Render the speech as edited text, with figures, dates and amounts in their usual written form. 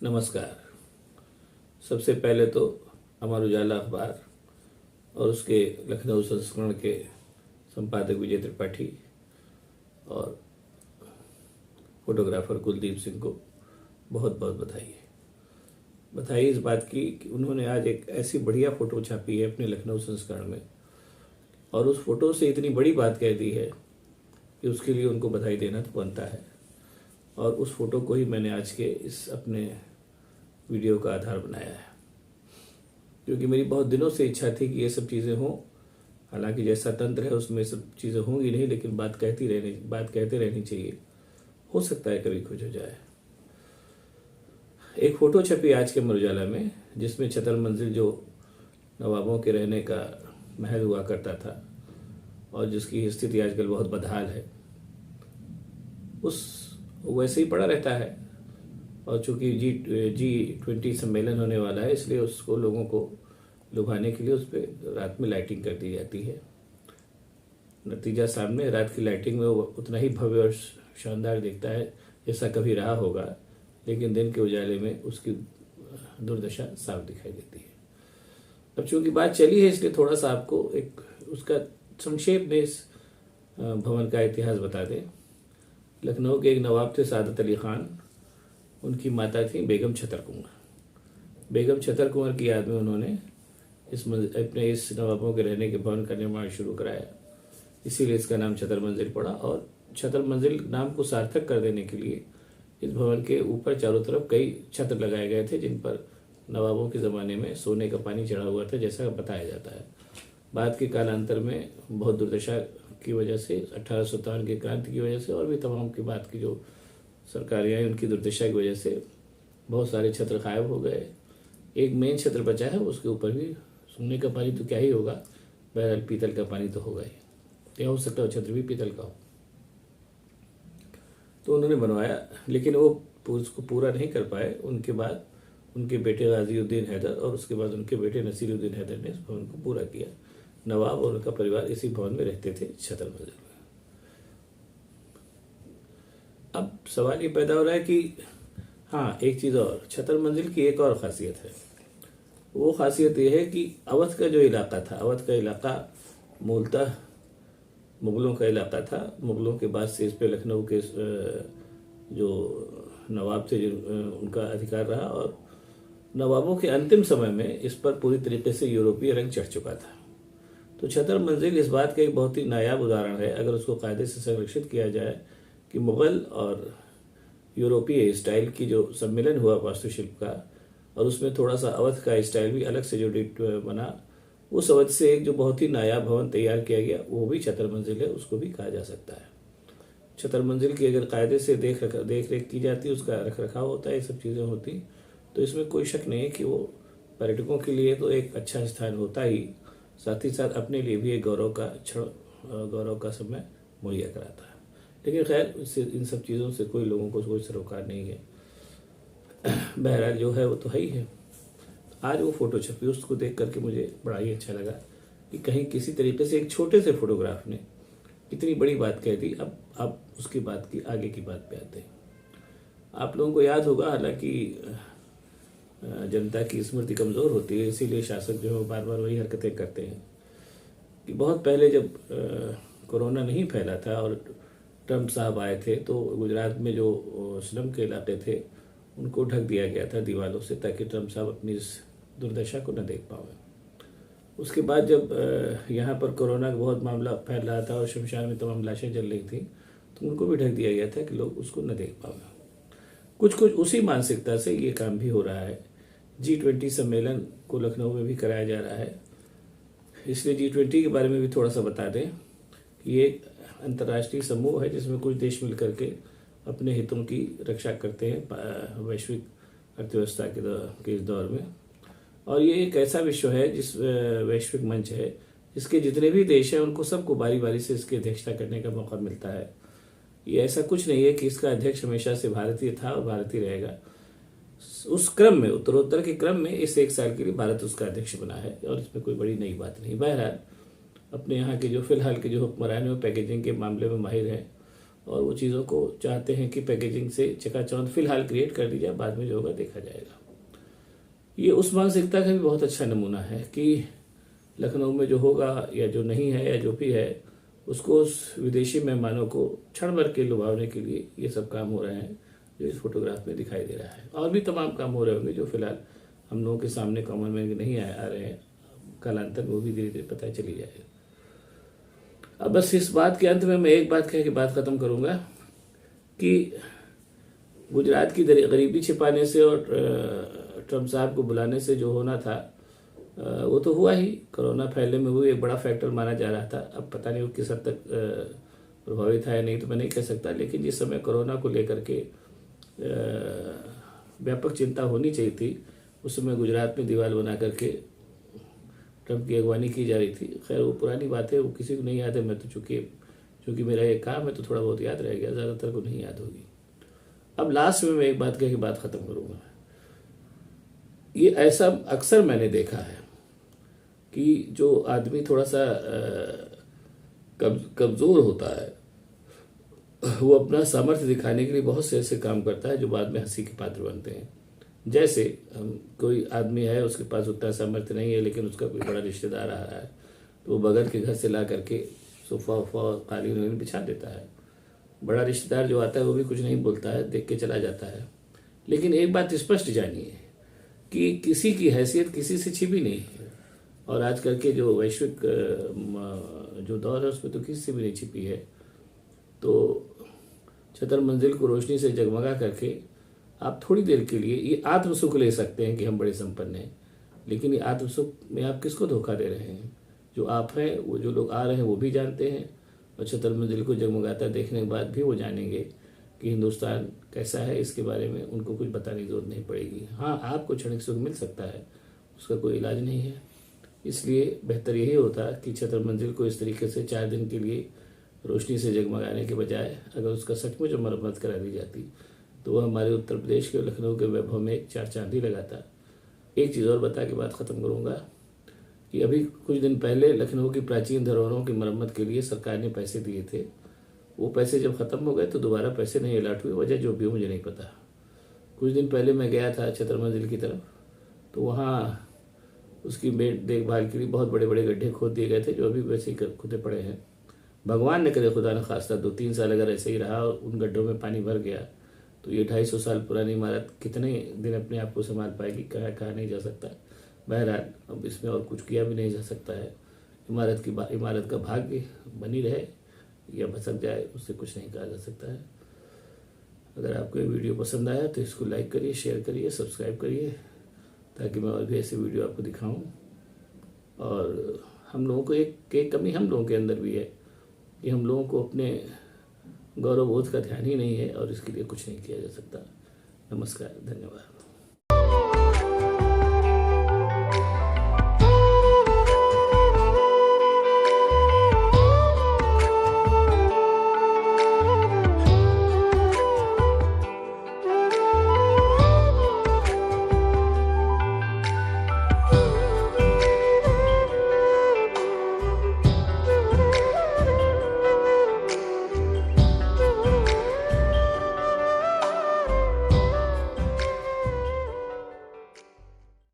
नमस्कार। सबसे पहले तो अमर उजाला अखबार और उसके लखनऊ संस्करण के संपादक विजय त्रिपाठी और फोटोग्राफर कुलदीप सिंह को बहुत बहुत बधाई है। बधाई इस बात की कि उन्होंने आज एक ऐसी बढ़िया फ़ोटो छापी है अपने लखनऊ संस्करण में और उस फोटो से इतनी बड़ी बात कह दी है कि उसके लिए उनको बधाई देना तो बनता है। और उस फोटो को ही मैंने आज के इस अपने वीडियो का आधार बनाया है, क्योंकि मेरी बहुत दिनों से इच्छा थी कि ये सब चीज़ें हों। हालांकि जैसा तंत्र है उसमें सब चीज़ें होंगी नहीं, लेकिन बात कहते रहनी चाहिए। हो सकता है कभी कुछ हो जाए। एक फ़ोटो छपी आज के अमर उजाला में जिसमें छतर मंजिल, जो नवाबों के रहने का महल हुआ करता था और जिसकी स्थिति आजकल बहुत बदहाल है, उस वैसे ही पड़ा रहता है। और चूंकि G20 सम्मेलन होने वाला है, इसलिए उसको लोगों को लुभाने के लिए उस पर रात में लाइटिंग कर दी जाती है। नतीजा सामने, रात की लाइटिंग में वो उतना ही भव्य और शानदार दिखता है जैसा कभी रहा होगा, लेकिन दिन के उजाले में उसकी दुर्दशा साफ दिखाई देती है। अब चूंकि बात चली है, इसलिए थोड़ा सा आपको एक उसका संक्षेप में इस भवन का इतिहास बता दें। लखनऊ के एक नवाब थे सादत अली खान। उनकी माता थी बेगम छतर कुंवर। बेगम छतर कुंवर की याद में उन्होंने अपने इस नवाबों के रहने के भवन का निर्माण शुरू कराया। इसीलिए इसका नाम छतर मंजिल पड़ा। और छतर मंजिल नाम को सार्थक कर देने के लिए इस भवन के ऊपर चारों तरफ कई छत्र लगाए गए थे, जिन पर नवाबों के ज़माने में सोने का पानी चढ़ा हुआ था, जैसा बताया जाता है। बाद के कालांतर में बहुत दुर्दशा की वजह से, 1857 की क्रांति की वजह से और भी तमाम की बात की जो सरकारें आई, उनकी दुर्दशा की वजह से बहुत सारे छत्र गायब हो गए। एक मेन छत्र बचा है, उसके ऊपर भी सोने का पानी तो क्या ही होगा, बहरहाल पीतल का पानी तो होगा ही। या हो सकता है छत्र भी पीतल का हो। तो उन्होंने बनवाया, लेकिन वो उसको पूरा नहीं कर पाए। उनके बाद उनके बेटे गाजीउद्दीन हैदर और उसके बाद उनके बेटे नसीरुद्दीन हैदर ने इस भवन को पूरा किया। नवाब और उनका परिवार इसी भवन में रहते थे, छतर मंजिल में। अब सवाल ये पैदा हो रहा है कि हाँ, एक चीज़ और, छतर मंजिल की एक और ख़ासियत है। वो ख़ासियत ये है कि अवध का जो इलाका था, अवध का इलाका मूलतः मुग़लों का इलाका था। मुग़लों के बाद से इस पे लखनऊ के जो नवाब थे, उनका अधिकार रहा। और नवाबों के अंतिम समय में इस पर पूरी तरीके से यूरोपीय रंग चढ़ चुका था। तो छतर मंजिल इस बात का एक बहुत ही नायाब उदाहरण है, अगर उसको कायदे से संरक्षित किया जाए, कि मुग़ल और यूरोपीय स्टाइल की जो सम्मेलन हुआ वास्तुशिल्प का, और उसमें थोड़ा सा अवध का स्टाइल भी अलग से जो बना, उस अवध से एक जो बहुत ही नायाब भवन तैयार किया गया, वो भी छतर मंजिल है, उसको भी कहा जा सकता है। छतर मंजिल की अगर कायदे से देख रेख की जाती, उसका रख रखाव होता है, ये सब चीज़ें होती, तो इसमें कोई शक नहीं है कि वो पर्यटकों के लिए तो एक अच्छा स्थान होता ही, साथ ही साथ अपने लिए भी एक गौरव का समय मुहैया कराता है। लेकिन खैर, इन सब चीज़ों से कोई लोगों को कोई सरोकार नहीं है। बहरहाल जो है वो तो है ही है। आज वो फ़ोटो छपी, उसको देख करके मुझे बड़ा ही अच्छा लगा कि कहीं किसी तरीके से एक छोटे से फोटोग्राफ ने इतनी बड़ी बात कह दी। अब उसकी बात की आगे की बात पे आते हैं। आप लोगों को याद होगा, हालांकि जनता की स्मृति कमज़ोर होती है, इसीलिए शासक जो है बार बार वही हरकतें करते हैं कि बहुत पहले जब कोरोना नहीं फैला था और ट्रम्प साहब आए थे, तो गुजरात में जो स्लम के इलाके थे उनको ढक दिया गया था दीवारों से, ताकि ट्रम्प साहब अपनी इस दुर्दशा को न देख पाए। उसके बाद जब यहाँ पर कोरोना का बहुत मामला फैल रहा था और शमशान में तमाम लाशें जल रही थी, तो उनको भी ढक दिया गया था कि लोग उसको न देख पाए। कुछ उसी मानसिकता से ये काम भी हो रहा है। G20 सम्मेलन को लखनऊ में भी कराया जा रहा है, इसलिए G20 के बारे में भी थोड़ा सा बता दें कि ये एक अंतर्राष्ट्रीय समूह है जिसमें कुछ देश मिल करके अपने हितों की रक्षा करते हैं वैश्विक अर्थव्यवस्था के इस दौर में। और ये एक ऐसा विश्व है, जिस वैश्विक मंच है, जिसके जितने भी देश हैं उनको सबको बारी बारी से इसकी अध्यक्षता करने का मौका मिलता है। ये ऐसा कुछ नहीं है कि इसका अध्यक्ष हमेशा से भारतीय था और भारतीय रहेगा। उस क्रम में, उत्तरोत्तर के क्रम में, इस एक साल के लिए भारत उसका अध्यक्ष बना है और इसमें कोई बड़ी नई बात नहीं। बहरहाल अपने यहाँ के जो फिलहाल के जो हुक्मरान हैं वो पैकेजिंग के मामले में माहिर हैं और वो चीज़ों को चाहते हैं कि पैकेजिंग से चकाचौंध फिलहाल क्रिएट कर दी जाए, बाद में जो होगा देखा जाएगा। ये उस मानसिकता का भी बहुत अच्छा नमूना है कि लखनऊ में जो होगा या जो नहीं है या जो भी है, उसको उस विदेशी मेहमानों को क्षण भर के लुभावने के लिए ये सब काम हो रहे हैं जो इस फोटोग्राफ में दिखाई दे रहा है। और भी तमाम काम हो रहे होंगे जो फिलहाल हम लोगों के सामने कॉमन में नहीं आ रहे हैं, कालांतर में वो भी धीरे धीरे पता चली जाएगा। अब बस इस बात के अंत में मैं एक बात कह के बात खत्म करूंगा कि गुजरात की गरीबी छिपाने से और ट्रम्प साहब को बुलाने से जो होना था वो तो हुआ ही। कोरोना फैलने में वो एक बड़ा फैक्टर माना जा रहा था। अब पता नहीं वो किस हद तक प्रभावित है या नहीं तो मैं नहीं कह सकता, लेकिन जिस समय कोरोना को लेकर के व्यापक चिंता होनी चाहिए थी, उस समय गुजरात में दीवार बना करके ट्रम्प की अगवानी की जा रही थी। खैर वो पुरानी बात है, वो किसी को नहीं याद है। मैं तो चूंकि मेरा ये काम है तो थोड़ा बहुत याद रह गया, ज़्यादातर को नहीं याद होगी। अब लास्ट में मैं एक बात कह के बात खत्म करूंगा। ये ऐसा अक्सर मैंने देखा है कि जो आदमी थोड़ा सा कमज़ोर होता है, वो अपना सामर्थ्य दिखाने के लिए बहुत से ऐसे काम करता है जो बाद में हंसी के पात्र बनते हैं। जैसे कोई आदमी है, उसके पास उतना सामर्थ्य नहीं है, लेकिन उसका कोई बड़ा रिश्तेदार आ रहा है तो वो बगल के घर से ला करके सोफा वोफा कालीन बिछा देता है। बड़ा रिश्तेदार जो आता है वो भी कुछ नहीं बोलता है, देख के चला जाता है। लेकिन एक बात स्पष्ट जानिए कि किसी की हैसियत किसी से छिपी नहीं है, और आजकल के जो वैश्विक जो दौर है उसमें तो किसी से भी नहीं छिपी है। तो छतर मंजिल को रोशनी से जगमगा करके आप थोड़ी देर के लिए ये आत्मसुख ले सकते हैं कि हम बड़े संपन्न हैं, लेकिन ये आत्मसुख में आप किसको धोखा दे रहे हैं? जो आप हैं, वो जो लोग आ रहे हैं वो भी जानते हैं, और छतर मंजिल को जगमगाता देखने के बाद भी वो जानेंगे कि हिंदुस्तान कैसा है। इसके बारे में उनको कुछ बताने की जरूरत नहीं पड़ेगी। हाँ, आपको क्षणिक सुख मिल सकता है, उसका कोई इलाज नहीं है। इसलिए बेहतर यही होता कि छतर मंजिल को इस तरीके से 4 दिन के लिए रोशनी से जगमगाने के बजाय अगर उसका सचमुच मरम्मत करा दी जाती तो वह हमारे उत्तर प्रदेश के लखनऊ के वैभव में एक 4 चांदी लगाता। एक चीज़ और बता के बात ख़त्म करूँगा कि अभी कुछ दिन पहले लखनऊ की प्राचीन धरोहरों की मरम्मत के लिए सरकार ने पैसे दिए थे। वो पैसे जब ख़त्म हो गए तो दोबारा पैसे नहीं अलॉट हुए, वजह जो भी हो मुझे नहीं पता। कुछ दिन पहले मैं गया था छतर मंजिल की तरफ, तो वहाँ उसकी देखभाल के लिए बहुत बड़े बड़े गड्ढे खोद दिए गए थे जो अभी वैसे ही खुदे पड़े हैं। भगवान ने करे, खुदा न खास्ता 2-3 साल अगर ऐसे ही रहा और उन गड्ढों में पानी भर गया तो ये 250 साल पुरानी इमारत कितने दिन अपने आप को संभाल पाएगी, कहा नहीं जा सकता। बहरहाल अब इसमें और कुछ किया भी नहीं जा सकता है। इमारत का भाग्य बनी रहे या भसक जाए, उससे कुछ नहीं कहा जा सकता है। अगर आपको ये वीडियो पसंद आया तो इसको लाइक करिए, शेयर करिए, सब्सक्राइब करिए, ताकि मैं और भी ऐसे वीडियो आपको दिखाऊं। और हम लोगों को एक कमी हम लोगों के अंदर भी है कि हम लोगों को अपने गौरवबोध का ध्यान ही नहीं है, और इसके लिए कुछ नहीं किया जा सकता। नमस्कार, धन्यवाद।